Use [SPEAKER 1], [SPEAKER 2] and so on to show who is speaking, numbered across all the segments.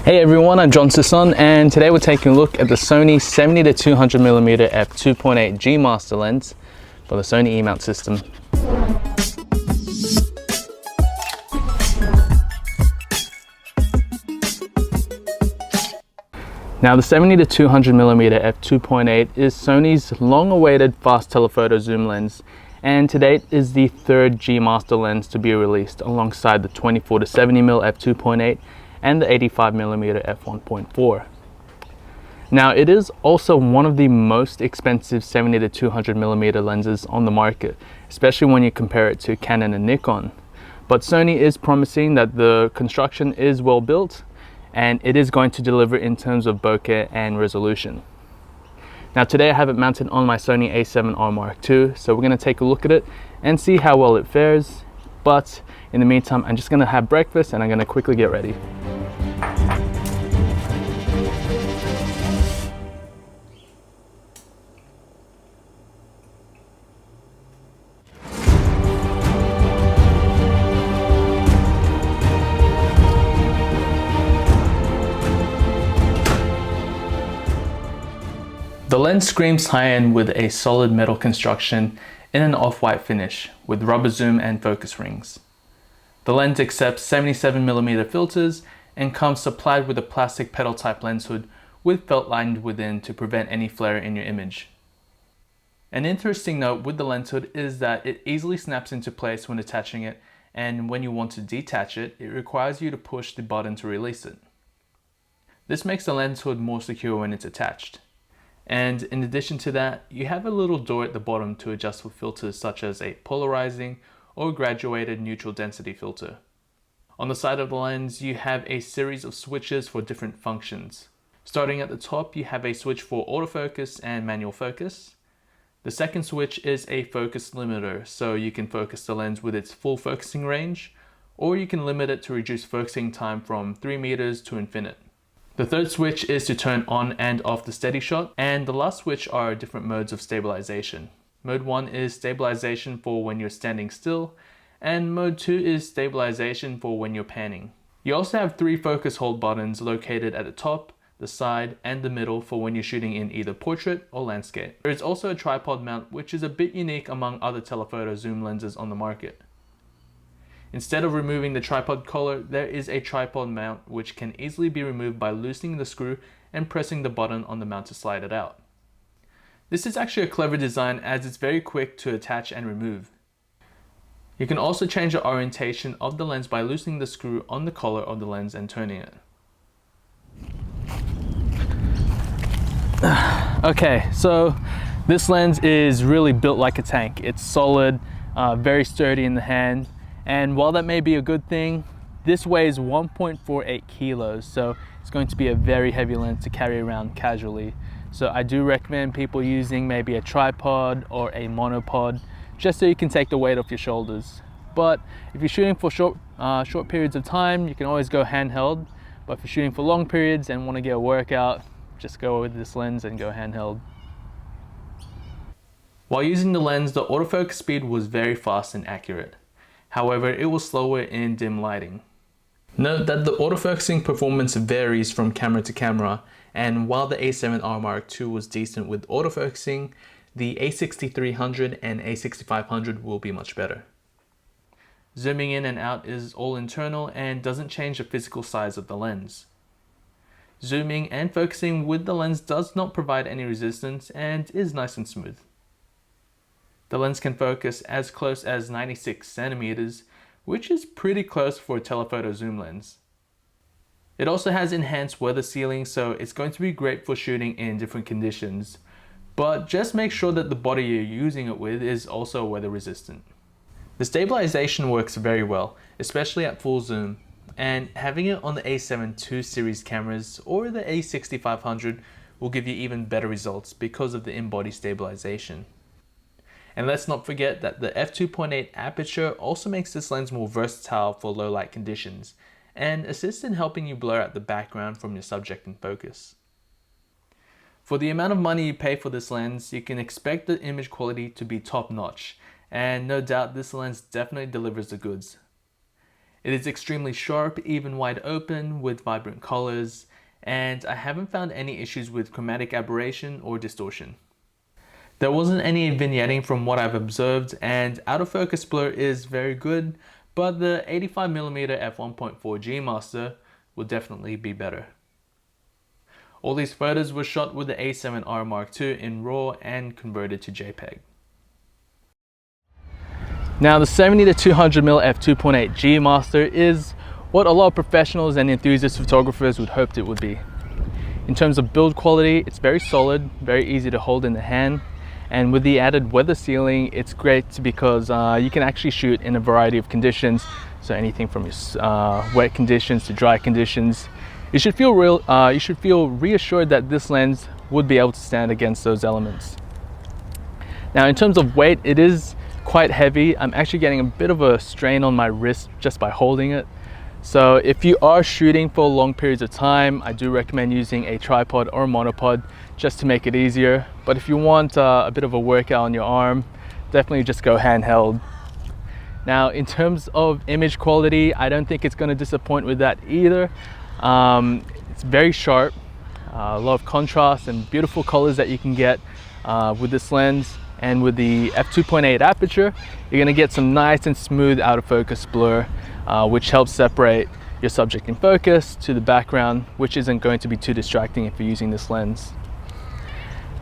[SPEAKER 1] Hey everyone, I'm Sison, and today we're taking a look at the Sony 70-200mm F2.8 G Master lens for the Sony E-mount system. Now the 70-200mm F2.8 is Sony's long-awaited fast telephoto zoom lens, and to date is the third G Master lens to be released alongside the 24-70mm F2.8 and the 85mm f1.4. Now it is also one of the most expensive 70-200mm lenses on the market, especially when you compare it to Canon and Nikon. But Sony is promising that the construction is well built and it is going to deliver in terms of bokeh and resolution. Now today I have it mounted on my Sony a7R Mark II, so we're going to take a look at it and see how well it fares. But in the meantime, I'm just going to have breakfast and I'm going to quickly get ready. The lens screams high-end with a solid metal construction in an off-white finish with rubber zoom and focus rings. The lens accepts 77mm filters and comes supplied with a plastic petal type lens hood with felt lined within to prevent any flare in your image. An interesting note with the lens hood is that it easily snaps into place when attaching it, and when you want to detach it, it requires you to push the button to release it. This makes the lens hood more secure when it's attached. And in addition to that, you have a little door at the bottom to adjust for filters such as a polarizing or graduated neutral density filter. On the side of the lens, you have a series of switches for different functions. Starting at the top, you have a switch for autofocus and manual focus. The second switch is a focus limiter, so you can focus the lens with its full focusing range, or you can limit it to reduce focusing time from 3 meters to infinite. The third switch is to turn on and off the steady shot, and the last switch are different modes of stabilization. Mode 1 is stabilization for when you're standing still, and mode 2 is stabilization for when you're panning. You also have 3 focus hold buttons located at the top, the side, and the middle for when you're shooting in either portrait or landscape. There is also a tripod mount, which is a bit unique among other telephoto zoom lenses on the market. Instead of removing the tripod collar, there is a tripod mount which can easily be removed by loosening the screw and pressing the button on the mount to slide it out. This is actually a clever design as it's very quick to attach and remove. You can also change the orientation of the lens by loosening the screw on the collar of the lens and turning it. Okay, so this lens is really built like a tank. It's solid, very sturdy in the hand. And while that may be a good thing, this weighs 1.48 kilos, so it's going to be a very heavy lens to carry around casually. So I do recommend people using maybe a tripod or a monopod, just so you can take the weight off your shoulders. But if you're shooting for short periods of time, you can always go handheld. But if you're shooting for long periods and want to get a workout, just go with this lens and go handheld. While using the lens, the autofocus speed was very fast and accurate. However, it was slower in dim lighting. Note that the autofocusing performance varies from camera to camera, and while the a7R Mark II was decent with autofocusing, the a6300 and a6500 will be much better. Zooming in and out is all internal and doesn't change the physical size of the lens. Zooming and focusing with the lens does not provide any resistance and is nice and smooth. The lens can focus as close as 96 centimeters, which is pretty close for a telephoto zoom lens. It also has enhanced weather sealing, so it's going to be great for shooting in different conditions. But just make sure that the body you're using it with is also weather resistant. The stabilization works very well, especially at full zoom, and having it on the a7 II series cameras or the a6500 will give you even better results because of the in-body stabilization. And let's not forget that the f2.8 aperture also makes this lens more versatile for low light conditions and assists in helping you blur out the background from your subject in focus. For the amount of money you pay for this lens, you can expect the image quality to be top notch, and no doubt this lens definitely delivers the goods. It is extremely sharp, even wide open with vibrant colors, and I haven't found any issues with chromatic aberration or distortion. There wasn't any vignetting from what I've observed, and autofocus blur is very good, but the 85mm f1.4 G Master will definitely be better. All these photos were shot with the A7R Mark II in RAW and converted to JPEG. Now the 70-200mm F2.8 G Master is what a lot of professionals and enthusiast photographers would hope it would be. In terms of build quality, it's very solid, very easy to hold in the hand, and with the added weather sealing, it's great because you can actually shoot in a variety of conditions. So anything from wet conditions to dry conditions. You should feel reassured that this lens would be able to stand against those elements. Now in terms of weight, it is quite heavy. I'm actually getting a bit of a strain on my wrist just by holding it. So if you are shooting for long periods of time, I do recommend using a tripod or a monopod just to make it easier. But if you want a bit of a workout on your arm, definitely just go handheld. Now in terms of image quality, I don't think it's going to disappoint with that either. It's very sharp, a lot of contrast and beautiful colors that you can get with this lens. And with the f2.8 aperture, you're going to get some nice and smooth autofocus blur, which helps separate your subject in focus to the background, which isn't going to be too distracting if you're using this lens.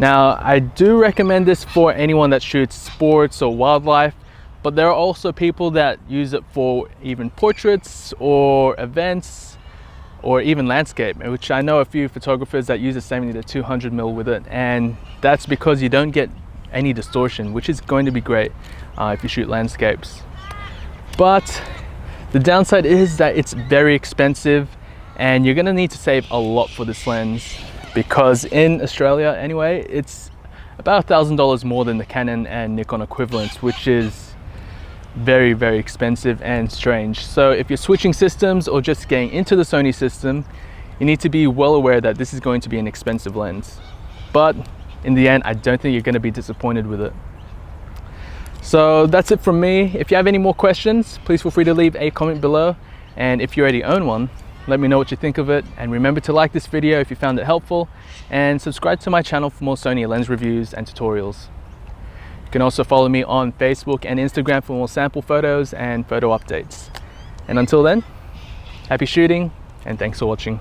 [SPEAKER 1] Now, I do recommend this for anyone that shoots sports or wildlife, but there are also people that use it for even portraits or events or even landscape, which I know a few photographers that use a 70-200mm with it, and that's because you don't get any distortion, which is going to be great if you shoot landscapes. But the downside is that it's very expensive and you're going to need to save a lot for this lens, because in Australia anyway, it's about $1,000 more than the Canon and Nikon equivalents, which is very, very expensive and strange. So if you're switching systems or just getting into the Sony system, you need to be well aware that this is going to be an expensive lens. But in the end, I don't think you're going to be disappointed with it. So that's it from me. If you have any more questions, please feel free to leave a comment below. And if you already own one, let me know what you think of it. And remember to like this video if you found it helpful, and subscribe to my channel for more Sony lens reviews and tutorials. You can also follow me on Facebook and Instagram for more sample photos and photo updates. And until then, happy shooting and thanks for watching.